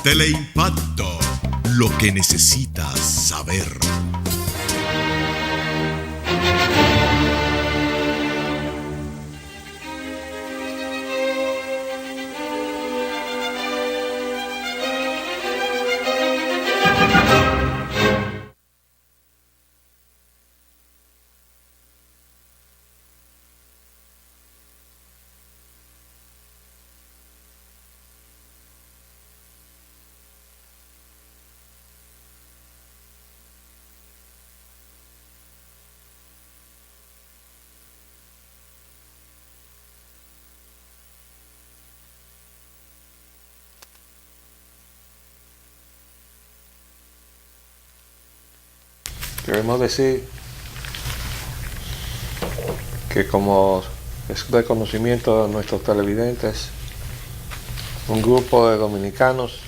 Teleimpacto, lo que necesitas saber. Queremos decir que, como es de conocimiento de nuestros televidentes, un grupo de dominicanos,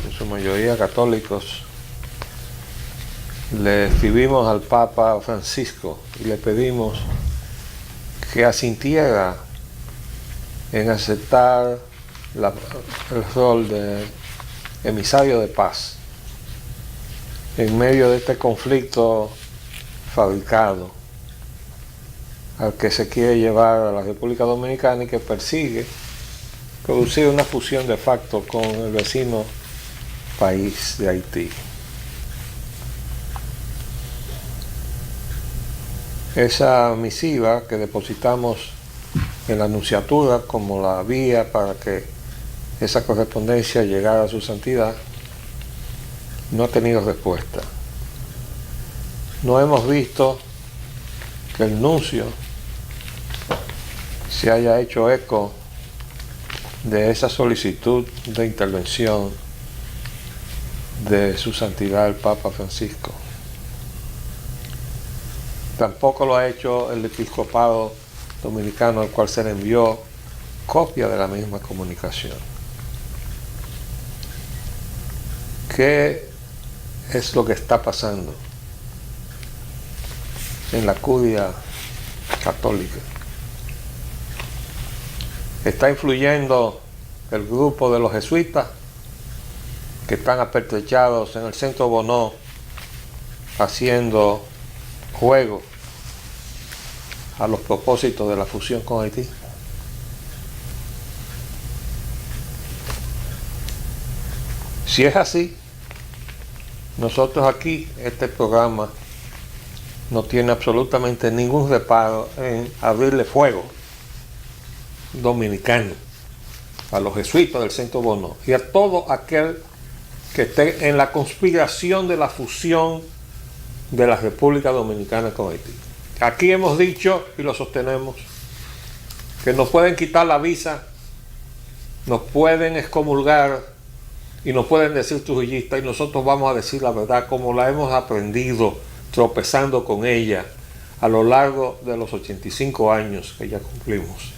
en su mayoría católicos, le escribimos al Papa Francisco y le pedimos que asintiera en aceptar el rol de emisario de paz en medio de este conflicto fabricado al que se quiere llevar a la República Dominicana y que persigue producir una fusión de facto con el vecino país de Haití. Esa misiva que depositamos en la Nunciatura como la vía para que esa correspondencia llegara a su santidad no ha tenido respuesta. No hemos visto que el nuncio se haya hecho eco de esa solicitud de intervención de su santidad el Papa Francisco. Tampoco lo ha hecho el episcopado dominicano, al cual se le envió copia de la misma comunicación. ¿Qué es lo que está pasando en la curia católica? ¿Está influyendo el grupo de los jesuitas que están apertrechados en el centro Bonó haciendo juego a los propósitos de la fusión con Haití? Si es así, nosotros aquí, este programa no tiene absolutamente ningún reparo en abrirle fuego dominicano a los jesuitas del centro Bonó y a todo aquel que esté en la conspiración de la fusión de la República Dominicana con Haití. Aquí hemos dicho y lo sostenemos que nos pueden quitar la visa, nos pueden excomulgar y nos pueden decir trujillistas, y nosotros vamos a decir la verdad como la hemos aprendido tropezando con ella a lo largo de los 85 años que ya cumplimos.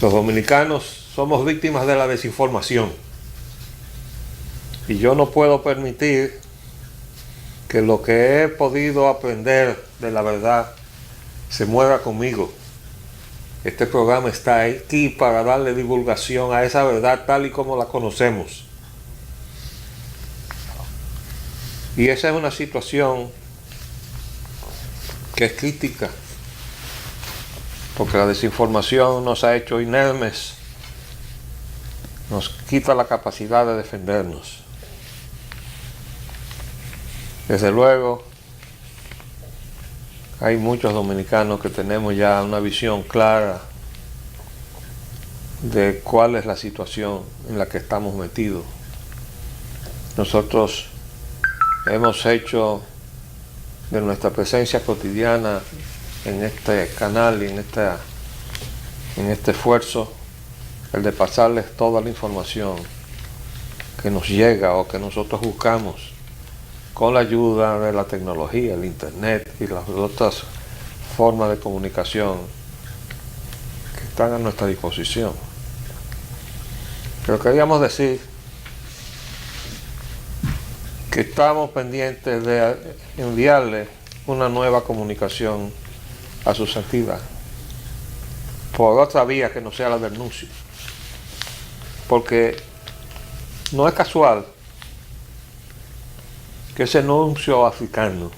Los dominicanos somos víctimas de la desinformación y yo no puedo permitir que lo que he podido aprender de la verdad se mueva conmigo. Este programa está aquí para darle divulgación a esa verdad tal y como la conocemos. Y esa es una situación que es crítica, porque la desinformación nos ha hecho inermes, nos quita la capacidad de defendernos. Desde luego, hay muchos dominicanos que tenemos ya una visión clara de cuál es la situación en la que estamos metidos. Nosotros hemos hecho de nuestra presencia cotidiana en este canal y en este esfuerzo el de pasarles toda la información que nos llega o que nosotros buscamos con la ayuda de la tecnología, el internet y las otras formas de comunicación que están a nuestra disposición. Pero queríamos decir que estamos pendientes de enviarle una nueva comunicación a su santidad por otra vía que no sea la del nuncio, porque no es casual que ese nuncio africano,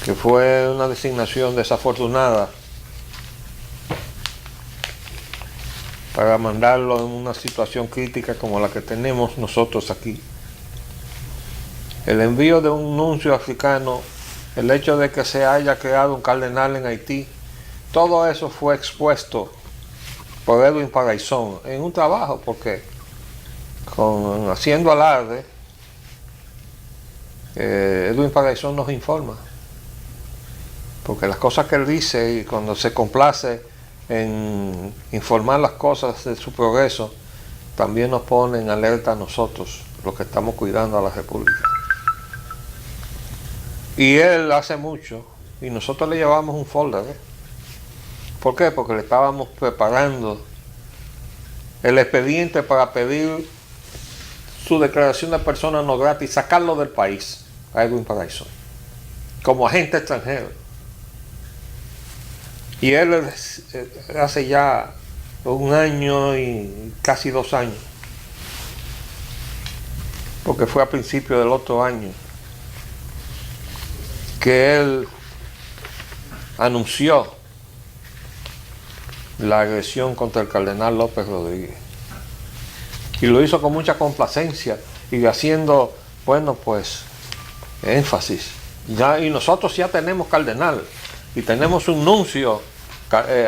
que fue una designación desafortunada para mandarlo en una situación crítica como la que tenemos nosotros aquí, el envío de un nuncio africano, el hecho de que se haya creado un cardenal en Haití, todo eso fue expuesto por Edwin Paraisón en un trabajo, porque haciendo alarde, Edwin Paraisón nos informa, porque las cosas que él dice, y cuando se complace en informar las cosas de su progreso, también nos pone en alerta a nosotros, los que estamos cuidando a la República. Y él hace mucho, y nosotros le llevamos un folder, ¿Por qué? Porque le estábamos preparando el expediente para pedir su declaración de persona no grata y sacarlo del país a Edwin Paraisón como agente extranjero. Y él hace ya 1 año y casi 2 años, porque fue a principios del otro año que él anunció la agresión contra el cardenal López Rodríguez, y lo hizo con mucha complacencia y haciendo, bueno, pues énfasis. Ya, y nosotros ya tenemos cardenal y tenemos un nuncio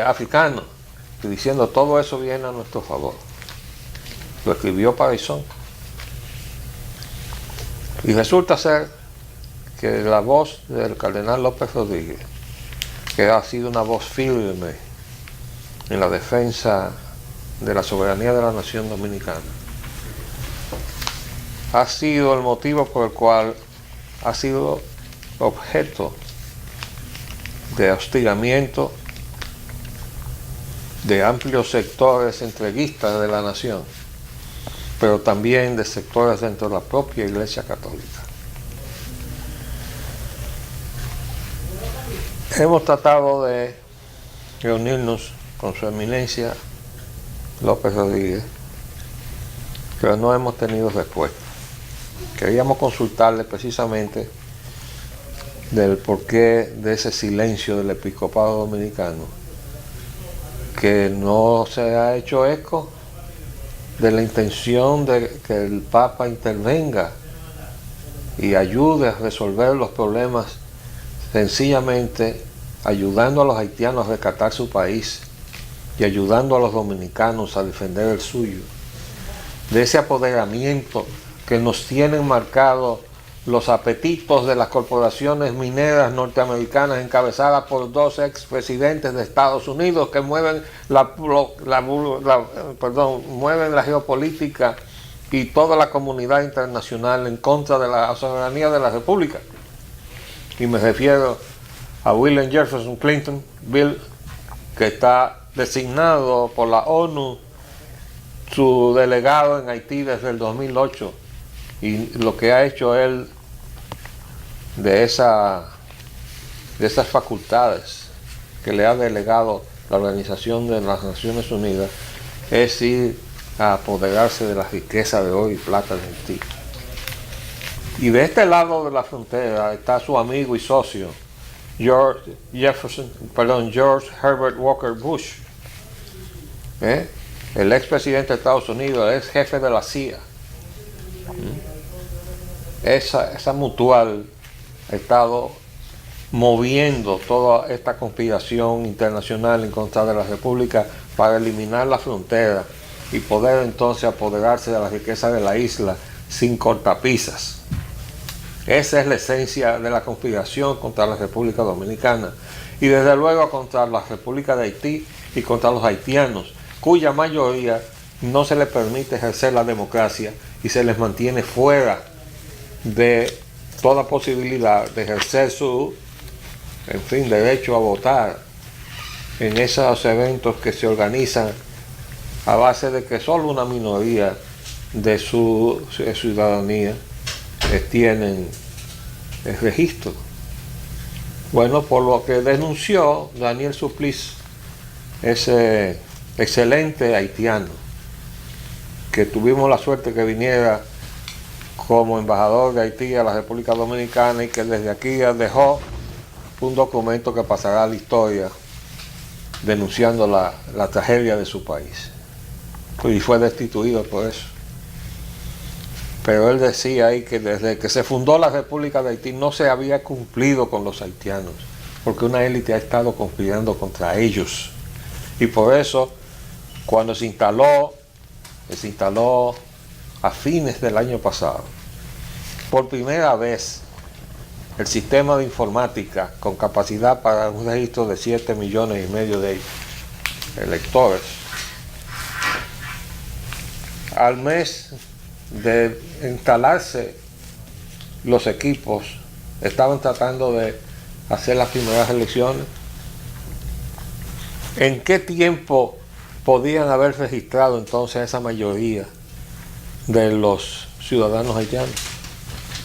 africano, y diciendo todo eso viene a nuestro favor. Lo escribió Paraisón. Y resulta ser que la voz del cardenal López Rodríguez, que ha sido una voz firme en la defensa de la soberanía de la nación dominicana, ha sido el motivo por el cual ha sido objeto de hostigamiento de amplios sectores entreguistas de la nación, pero también de sectores dentro de la propia Iglesia Católica. Hemos tratado de reunirnos con su eminencia López Rodríguez, pero no hemos tenido respuesta. Queríamos consultarle precisamente del porqué de ese silencio del episcopado dominicano, que no se ha hecho eco de la intención de que el Papa intervenga y ayude a resolver los problemas, sencillamente ayudando a los haitianos a rescatar su país y ayudando a los dominicanos a defender el suyo, de ese apoderamiento que nos tienen marcado los apetitos de las corporaciones mineras norteamericanas encabezadas por 2 expresidentes de Estados Unidos que mueven mueven la geopolítica y toda la comunidad internacional en contra de la soberanía de la República. Y me refiero a William Jefferson Clinton, Bill, que está designado por la ONU su delegado en Haití desde el 2008, y lo que ha hecho él de esas facultades que le ha delegado la Organización de las Naciones Unidas es ir a apoderarse de la riqueza de oro y plata de Haití. Y de este lado de la frontera está su amigo y socio George Herbert Walker Bush, el expresidente de Estados Unidos, el ex jefe de la CIA. Esa mutual ha estado moviendo toda esta conspiración internacional en contra de la República para eliminar la frontera y poder entonces apoderarse de la riqueza de la isla sin cortapisas. Esa es la esencia de la conspiración contra la República Dominicana, y desde luego contra la República de Haití y contra los haitianos, cuya mayoría no se les permite ejercer la democracia y se les mantiene fuera de toda posibilidad de ejercer su derecho a votar en esos eventos que se organizan a base de que solo una minoría de su ciudadanía tienen el registro. Bueno, por lo que denunció Daniel Suplicy, ese excelente haitiano, que tuvimos la suerte que viniera como embajador de Haití a la República Dominicana y que desde aquí dejó un documento que pasará a la historia denunciando la tragedia de su país. Y fue destituido por eso. Pero él decía ahí que desde que se fundó la República de Haití no se había cumplido con los haitianos, porque una élite ha estado conspirando contra ellos. Y por eso, cuando se instaló a fines del año pasado, por primera vez, el sistema de informática con capacidad para un registro de 7,5 millones de electores. Al mes de instalarse los equipos, estaban tratando de hacer las primeras elecciones. ¿En qué tiempo podían haber registrado entonces esa mayoría de los ciudadanos haitianos?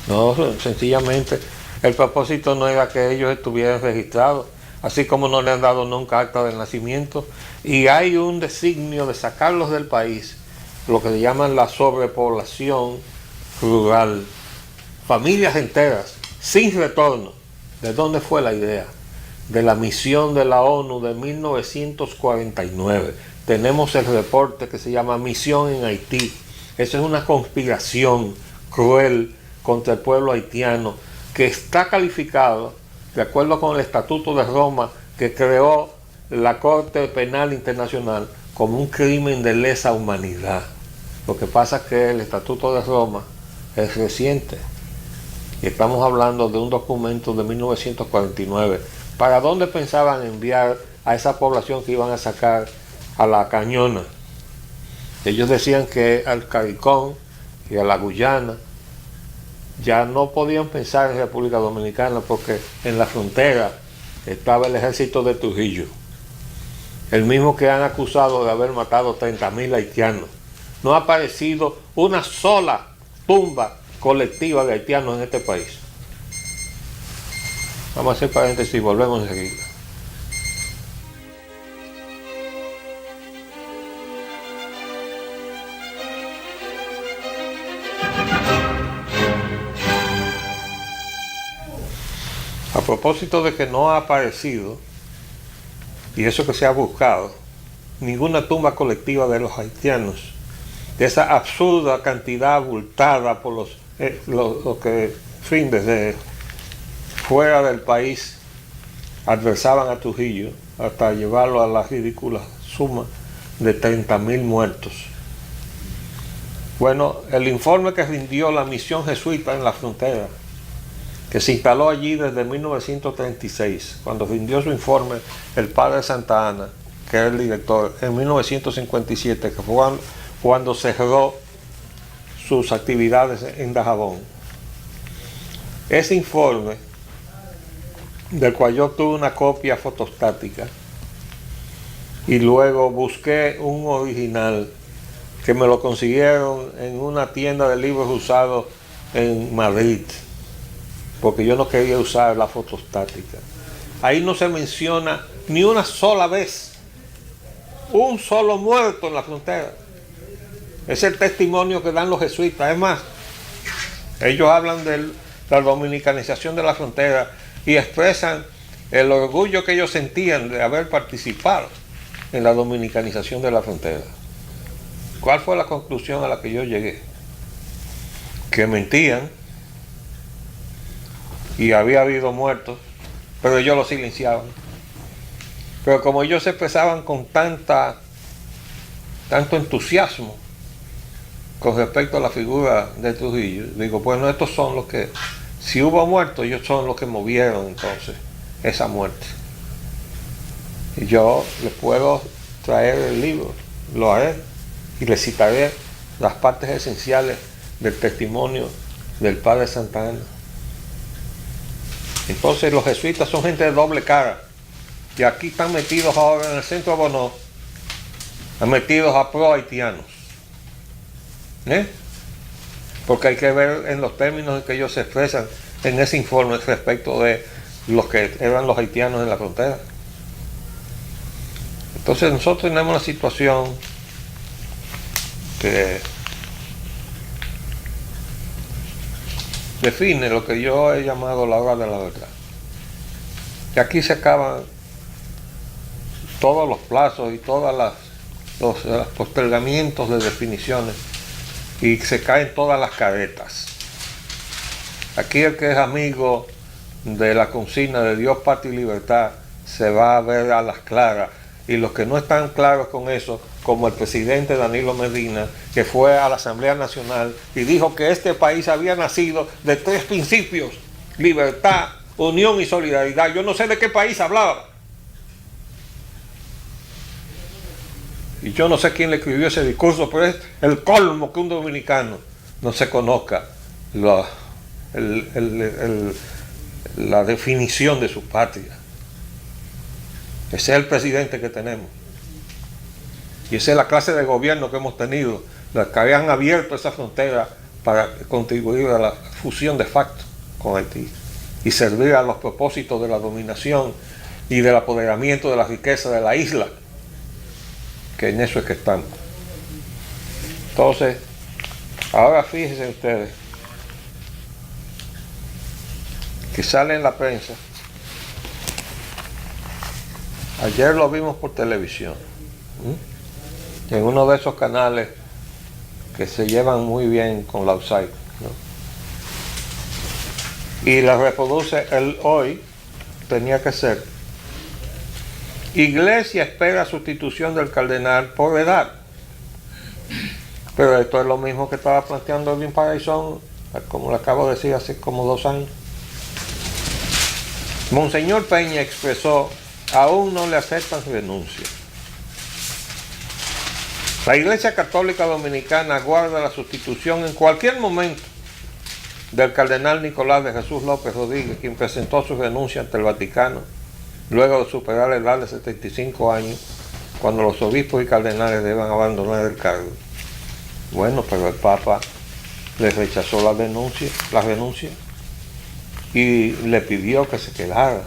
No, sencillamente el propósito no era que ellos estuvieran registrados, así como no le han dado nunca acta de nacimiento, y hay un designio de sacarlos del país, lo que le llaman la sobrepoblación rural, familias enteras, sin retorno. ¿De dónde fue la idea? De la misión de la ONU de 1949. Tenemos el reporte que se llama Misión en Haití. Esa es una conspiración cruel contra el pueblo haitiano que está calificado, de acuerdo con el Estatuto de Roma que creó la Corte Penal Internacional, como un crimen de lesa humanidad. Lo que pasa es que el Estatuto de Roma es reciente y estamos hablando de un documento de 1949. ¿Para dónde pensaban enviar a esa población que iban a sacar a la Cañona? Ellos decían que al CARICOM y a la Guyana ya no podían pensar en República Dominicana porque en la frontera estaba el ejército de Trujillo, el mismo que han acusado de haber matado 30,000 haitianos. No ha aparecido una sola tumba colectiva de haitianos en este país. Vamos a hacer paréntesis y volvemos enseguida. A propósito de que no ha aparecido, y eso que se ha buscado, ninguna tumba colectiva de los haitianos, de esa absurda cantidad abultada por los que, desde fuera del país adversaban a Trujillo hasta llevarlo a la ridícula suma de 30,000 muertos. Bueno, el informe que rindió la misión jesuita en la frontera, que se instaló allí desde 1936, cuando rindió su informe el padre Santa Ana, que era el director, en 1957, que fue cuando cerró sus actividades en Dajabón. Ese informe, del cual yo tuve una copia fotostática, y luego busqué un original que me lo consiguieron en una tienda de libros usados en Madrid, porque yo no quería usar la fotostática. Ahí no se menciona ni una sola vez un solo muerto en la frontera. Es el testimonio que dan los jesuitas. Es más, ellos hablan de la dominicanización de la frontera y expresan el orgullo que ellos sentían de haber participado en la dominicanización de la frontera. ¿Cuál fue la conclusión a la que yo llegué? Que mentían y había habido muertos, pero ellos lo silenciaban. Pero como ellos se expresaban con tanto entusiasmo con respecto a la figura de Trujillo, digo, bueno, estos son los que, si hubo muertos, ellos son los que movieron entonces esa muerte. Y yo les puedo traer el libro, lo haré, y les citaré las partes esenciales del testimonio del padre Santa Ana. Entonces los jesuitas son gente de doble cara, y aquí están metidos ahora en el centro Bonó, están metidos a pro haitianos, porque hay que ver en los términos en que ellos se expresan en ese informe respecto de los que eran los haitianos en la frontera. Entonces nosotros tenemos una situación que define lo que yo he llamado la hora de la verdad. Y aquí se acaban todos los plazos y todos los postergamientos de definiciones y se caen todas las caretas. Aquí el que es amigo de la consigna de Dios, patria y libertad se va a ver a las claras, y los que no están claros con eso, como el presidente Danilo Medina, que fue a la Asamblea Nacional y dijo que este país había nacido de 3 principios: libertad, unión y solidaridad. Yo no sé de qué país hablaba. Y yo no sé quién le escribió ese discurso, pero es el colmo que un dominicano no se conozca la definición de su patria. Ese es el presidente que tenemos. Y esa es la clase de gobierno que hemos tenido, las que habían abierto esa frontera para contribuir a la fusión de facto con Haití y servir a los propósitos de la dominación y del apoderamiento de la riqueza de la isla, que en eso es que estamos. Entonces, ahora fíjense ustedes que sale en la prensa. Ayer lo vimos por televisión, en uno de esos canales que se llevan muy bien con la USAID, ¿no? Y la reproduce el hoy, tenía que ser: Iglesia espera sustitución del cardenal por edad. Pero esto es lo mismo que estaba planteando Elvin Paraizón, como le acabo de decir, hace como 2 años. Monseñor Peña expresó: aún no le aceptan renuncia. La Iglesia Católica Dominicana aguarda la sustitución en cualquier momento del cardenal Nicolás de Jesús López Rodríguez, quien presentó su renuncia ante el Vaticano luego de superar la edad de 75 años, cuando los obispos y cardenales deban abandonar el cargo. Bueno, pero el Papa le rechazó la renuncia y le pidió que se quedara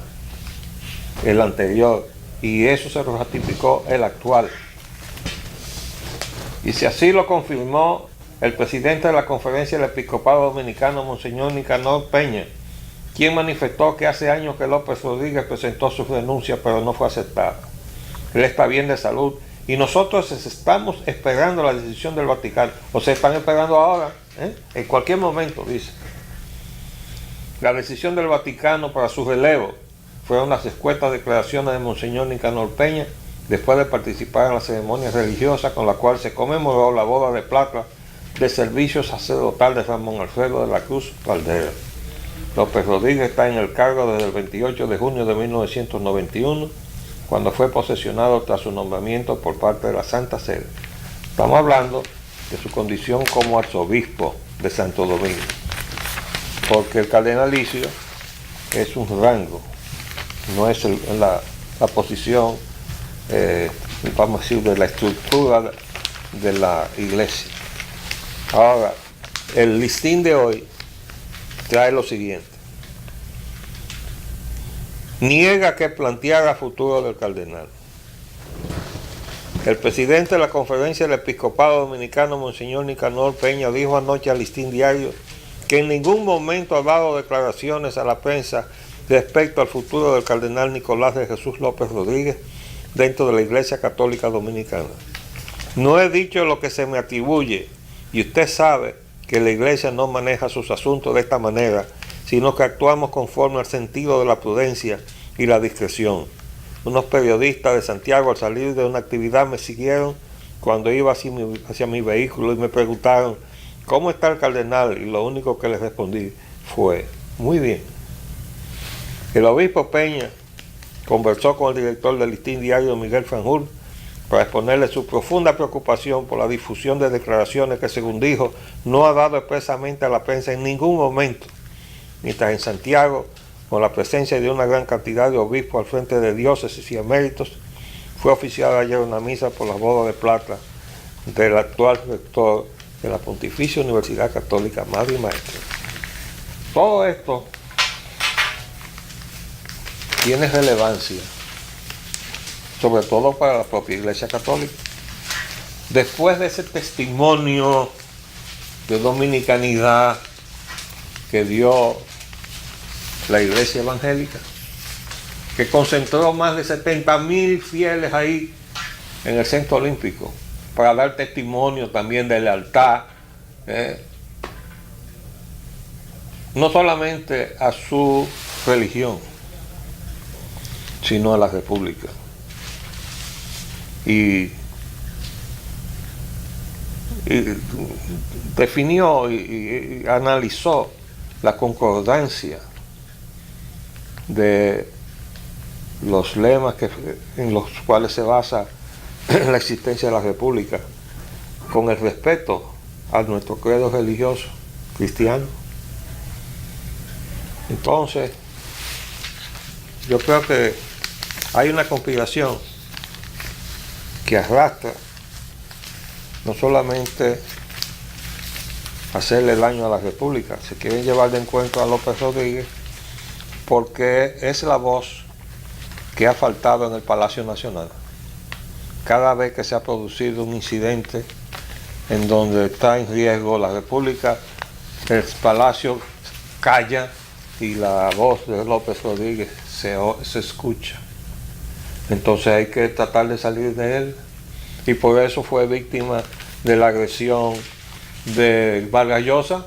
el anterior, y eso se lo ratificó el actual. Y si así lo confirmó el presidente de la Conferencia del Episcopado Dominicano, Monseñor Nicanor Peña, quien manifestó que hace años que López Rodríguez presentó su renuncia pero no fue aceptada. Él está bien de salud y nosotros estamos esperando la decisión del Vaticano. O sea, están esperando ahora, en cualquier momento, dice. La decisión del Vaticano para su relevo fueron las escuetas declaraciones de Monseñor Nicanor Peña después de participar en la ceremonia religiosa con la cual se conmemoró la boda de plata de servicio sacerdotal de Ramón Alfredo de la Cruz Valdera. López Rodríguez está en el cargo desde el 28 de junio de 1991, cuando fue posesionado tras su nombramiento por parte de la Santa Sede. Estamos hablando de su condición como arzobispo de Santo Domingo, porque el cardenalicio es un rango, no es la posición, vamos a decir, de la estructura de la iglesia. Ahora, el listín de hoy trae lo siguiente: niega que planteara futuro del cardenal. El presidente de la Conferencia del Episcopado Dominicano, Monseñor Nicanor Peña, dijo anoche al Listín Diario que en ningún momento ha dado declaraciones a la prensa respecto al futuro del cardenal Nicolás de Jesús López Rodríguez dentro de la Iglesia Católica Dominicana. No he dicho lo que se me atribuye, y usted sabe que la Iglesia no maneja sus asuntos de esta manera, sino que actuamos conforme al sentido de la prudencia y la discreción. Unos periodistas de Santiago, al salir de una actividad, me siguieron cuando iba hacia mi vehículo y me preguntaron: ¿cómo está el cardenal? Y lo único que les respondí fue: muy bien. El obispo Peña conversó con el director del Listín Diario, Miguel Fanjul, para exponerle su profunda preocupación por la difusión de declaraciones que, según dijo, no ha dado expresamente a la prensa en ningún momento, mientras en Santiago, con la presencia de una gran cantidad de obispos al frente de diócesis y eméritos, fue oficiada ayer una misa por la boda de plata del actual rector de la Pontificia Universidad Católica, Madre y Maestro. Todo esto tiene relevancia, sobre todo para la propia Iglesia Católica. Después de ese testimonio de dominicanidad que dio la iglesia evangélica, que concentró más de 70,000 fieles ahí en el Centro Olímpico para dar testimonio también de lealtad, no solamente a su religión, sino a la República. Y definió y analizó la concordancia de los lemas en los cuales se basa la existencia de la República con el respeto a nuestro credo religioso cristiano. Entonces, yo creo que hay una conspiración que arrastra no solamente hacerle daño a la República, se quieren llevar de encuentro a López Rodríguez porque es la voz que ha faltado en el Palacio Nacional. Cada vez que se ha producido un incidente en donde está en riesgo la República, el Palacio calla y la voz de López Rodríguez se escucha. Entonces hay que tratar de salir de él, y por eso fue víctima de la agresión de Vargas Llosa,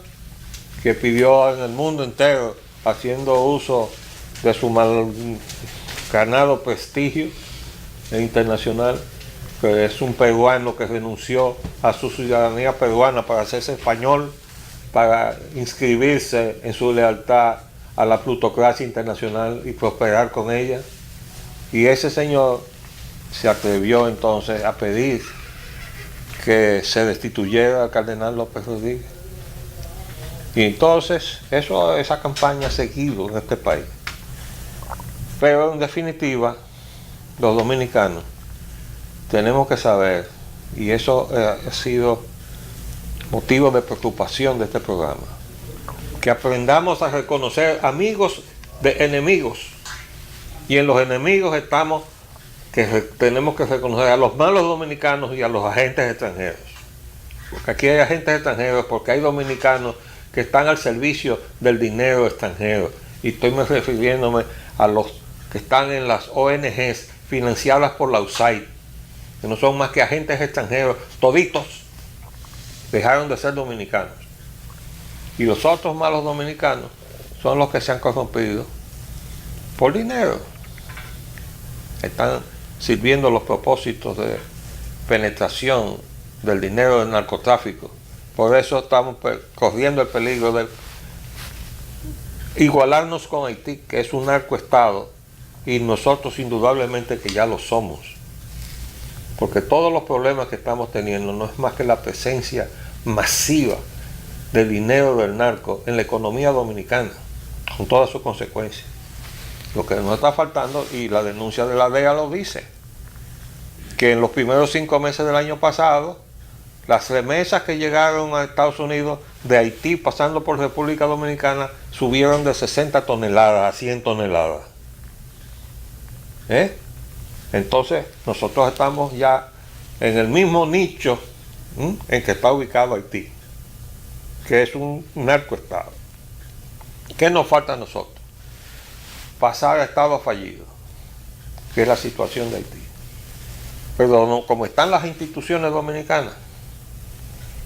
que pidió en el mundo entero, haciendo uso de su mal ganado prestigio internacional, que es un peruano que renunció a su ciudadanía peruana para hacerse español, para inscribirse en su lealtad a la plutocracia internacional y prosperar con ella. Y ese señor se atrevió entonces a pedir que se destituyera al cardenal López Rodríguez. Y entonces esa campaña ha seguido en este país. Pero en definitiva, los dominicanos tenemos que saber, y eso ha sido motivo de preocupación de este programa, que aprendamos a reconocer amigos de enemigos. Y en los enemigos tenemos que reconocer a los malos dominicanos y a los agentes extranjeros. Porque aquí hay agentes extranjeros, porque hay dominicanos que están al servicio del dinero extranjero. Y estoy refiriéndome a los que están en las ONGs financiadas por la USAID, que no son más que agentes extranjeros. Toditos dejaron de ser dominicanos. Y los otros malos dominicanos son los que se han corrompido por dinero. Están sirviendo los propósitos de penetración del dinero del narcotráfico. Por eso estamos corriendo el peligro de igualarnos con Haití, que es un narcoestado, y nosotros indudablemente que ya lo somos. Porque todos los problemas que estamos teniendo no es más que la presencia masiva de dinero del narco en la economía dominicana, con todas sus consecuencias. Lo que nos está faltando, y la denuncia de la DEA lo dice, que en los primeros 5 meses del año pasado, las remesas que llegaron a Estados Unidos de Haití pasando por República Dominicana subieron de 60 toneladas a 100 toneladas. Entonces nosotros estamos ya en el mismo nicho en que está ubicado Haití, que es un narcoestado. ¿Qué nos falta a nosotros? Pasar a estado fallido, que es la situación de Haití. Pero no, como están las instituciones dominicanas,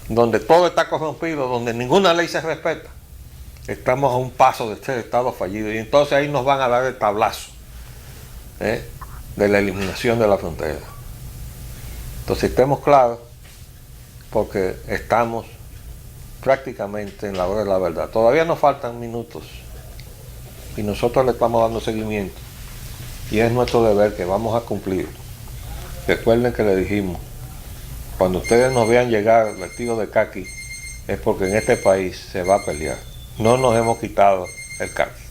donde todo está corrompido, donde ninguna ley se respeta, estamos a un paso de ser estado fallido, y entonces ahí nos van a dar el tablazo de la eliminación de la frontera. Entonces estemos claros, porque estamos prácticamente en la hora de la verdad. Todavía nos faltan minutos y nosotros le estamos dando seguimiento, y es nuestro deber que vamos a cumplir. Recuerden que le dijimos, cuando ustedes nos vean llegar vestidos de caqui, es porque en este país se va a pelear. No nos hemos quitado el caqui.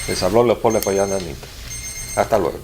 Les habló Leopoldo Payán Anita. Hasta luego.